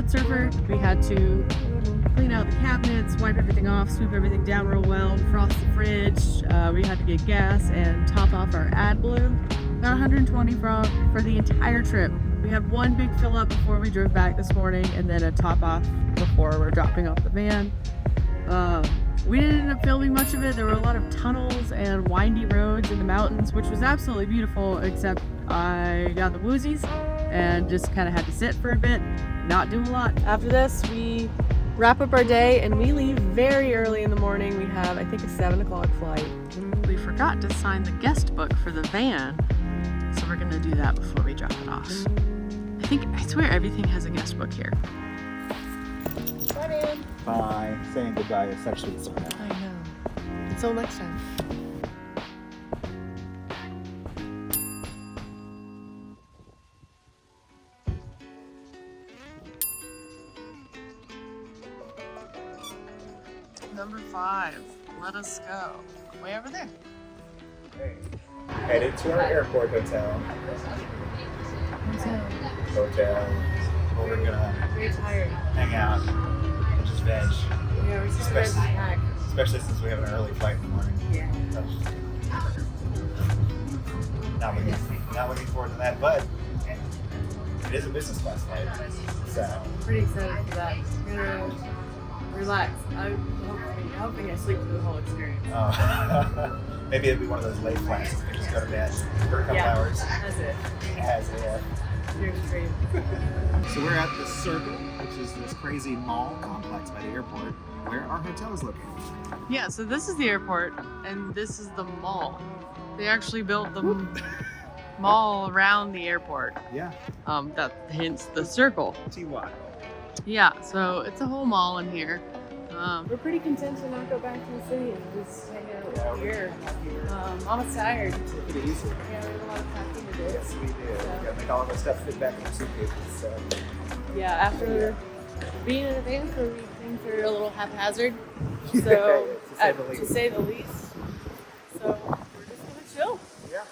crowd surfer. We had to clean out the cabinets, wipe everything off, sweep everything down real well, frost the fridge. We had to get gas and top off our ad balloon. About 120 for the entire trip. We had one big fill up before we drove back this morning, and then a top off before we're dropping off the van. We didn't end up filming much of it. There were a lot of tunnels and windy roads in the mountains, which was absolutely beautiful, except I got the woozies and just kind of had to sit for a bit, not do a lot. After this, we wrap up our day and we leave very early in the morning. We have, I think, a 7 o'clock flight. We forgot to sign the guest book for the van, so we're gonna do that before we drop it off. I swear everything has a guest book here. Bye, man. Bye. Saying goodbye is actually the sort. I know. Until next time. Number 5. Let us go. Way over there. Hey. Headed to our airport hotel. Hotel. Where we're gonna Very tired. hang out and just veg. Yeah, we're just ready to pack. Especially since we have an early flight in the morning. Yeah. Not looking forward to that, but it is a business class flight. So Pretty excited for that. We're gonna relax. I'm hoping I sleep through the whole experience. maybe it'll be one of those late flights. We can just go to bed for a couple hours. That's it. Dream. So we're at the Circle, which is this crazy mall complex by the airport, where our hotel is located. Yeah, so this is the airport, and this is the mall. They actually built the mall around the airport. Yeah. That hence the Circle. TY. Yeah, so it's a whole mall in here. We're pretty content to not go back to the city and just hang out here. Mama's tired. Take it easy. Yeah, we have a lot of packing to do. Yes, we do. We gotta make all of our stuff fit back in our suitcases. So. Yeah, after being in a van for a week, things are a little haphazard. So, to say the least. So, we're just gonna chill. Yeah.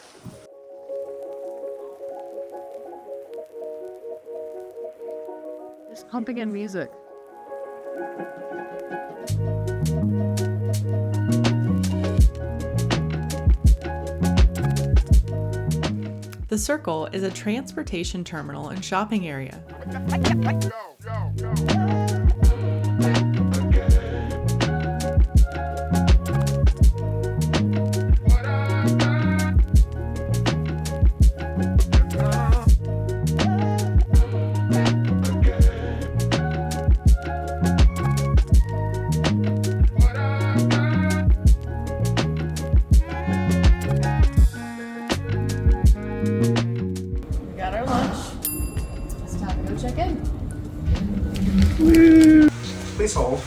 Just pumping in music. The Circle is a transportation terminal and shopping area. Please hold.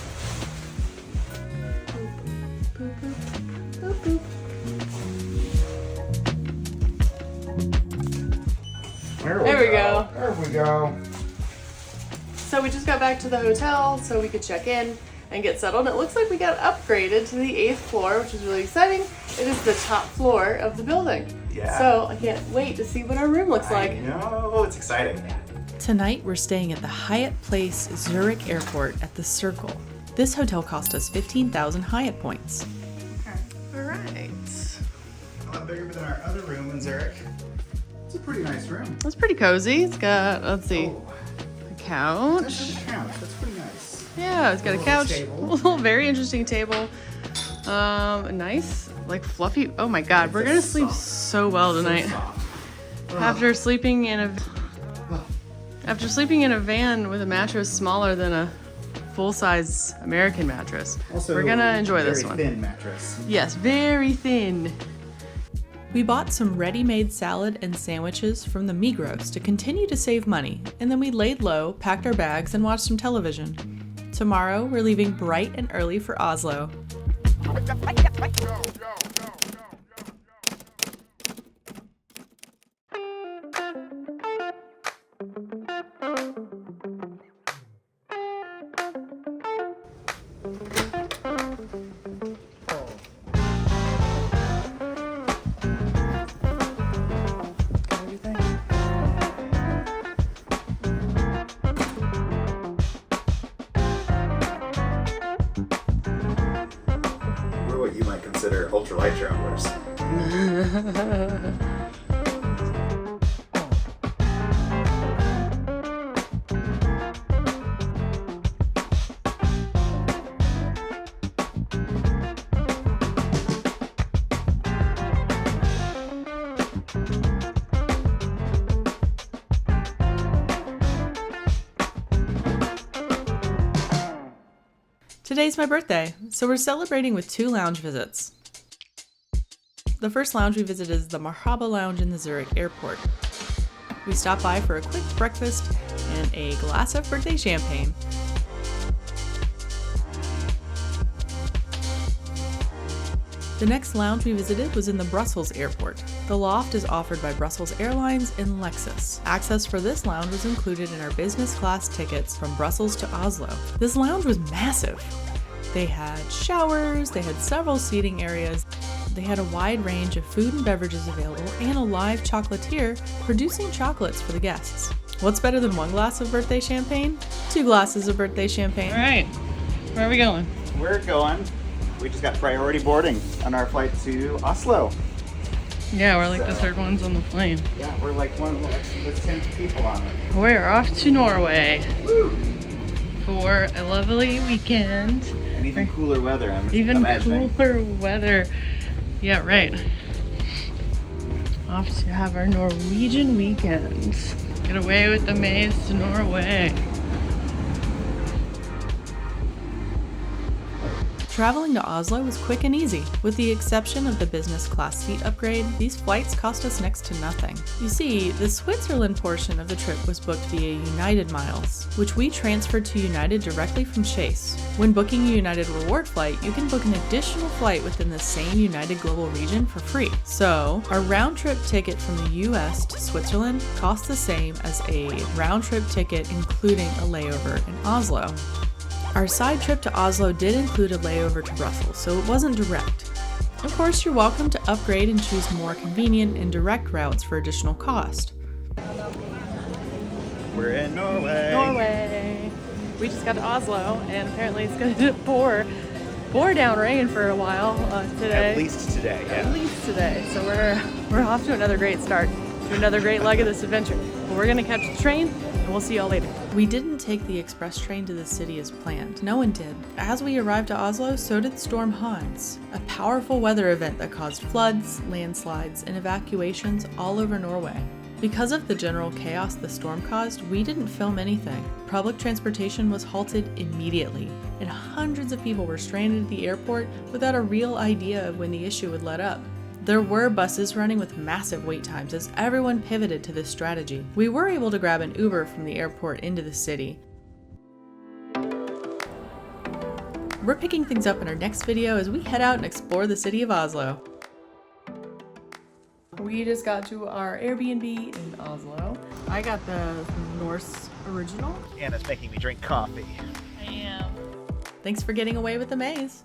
There we go. There we go. So we just got back to the hotel so we could check in and get settled. It looks like we got upgraded to the 8th floor, which is really exciting. It is the top floor of the building. Yeah. So I can't wait to see what our room looks like. No, it's exciting. Tonight we're staying at the Hyatt Place Zurich Airport at the Circle. This hotel cost us 15,000 Hyatt points. All right. A lot bigger than our other room in Zurich. It's a pretty nice room. It's pretty cozy. It's got, let's see, a couch. That's a couch. That's pretty nice. Yeah, it's got a couch. Table. A little very interesting table. A nice, like fluffy. Oh my God, we're gonna sleep so well tonight. After sleeping in a van with a mattress smaller than a full-size American mattress. Also, we're gonna enjoy this one. Very thin mattress. Yes, very thin. We bought some ready-made salad and sandwiches from the Migros to continue to save money, and then we laid low, packed our bags, and watched some television. Tomorrow, we're leaving bright and early for Oslo. what you might consider ultralight travelers. Today's my birthday, so we're celebrating with 2 lounge visits. The first lounge we visited is the Marhaba Lounge in the Zurich airport. We stopped by for a quick breakfast and a glass of birthday champagne. The next lounge we visited was in the Brussels airport. The LOFT is offered by Brussels Airlines and Lexus. Access for this lounge was included in our business class tickets from Brussels to Oslo. This lounge was massive. They had showers, they had several seating areas, they had a wide range of food and beverages available, and a live chocolatier producing chocolates for the guests. What's better than 1 glass of birthday champagne? 2 glasses of birthday champagne. All right, where are we going? We just got priority boarding on our flight to Oslo. Yeah, we're like the 3rd ones on the plane. Yeah, we're like one of the 10th people on it. We're off to Norway. Woo! For a lovely weekend. And even cooler weather, I'm Even imagining. cooler weather. Yeah, right. Off to have our Norwegian weekend. Get away with the maze to Norway. Traveling to Oslo was quick and easy. With the exception of the business class seat upgrade, these flights cost us next to nothing. You see, the Switzerland portion of the trip was booked via United Miles, which we transferred to United directly from Chase. When booking a United Reward flight, you can book an additional flight within the same United Global region for free. So, our round-trip ticket from the US to Switzerland costs the same as a round-trip ticket including a layover in Oslo. Our side trip to Oslo did include a layover to Brussels, so it wasn't direct. Of course, you're welcome to upgrade and choose more convenient and direct routes for additional cost. We're in Norway. Norway! We just got to Oslo, and apparently it's going to pour down rain for a while today. At least today, yeah. At least today. So we're off to another great start, to another great leg of this adventure. But we're going to catch the train, and we'll see y'all later. We didn't take the express train to the city as planned. No one did. As we arrived to Oslo, so did Storm Hans, a powerful weather event that caused floods, landslides, and evacuations all over Norway. Because of the general chaos the storm caused, we didn't film anything. Public transportation was halted immediately, and hundreds of people were stranded at the airport without a real idea of when the issue would let up. There were buses running with massive wait times as everyone pivoted to this strategy. We were able to grab an Uber from the airport into the city. We're picking things up in our next video as we head out and explore the city of Oslo. We just got to our Airbnb in Oslo. I got the Norse original. Anna's making me drink coffee. I am. Thanks for getting away with the maze.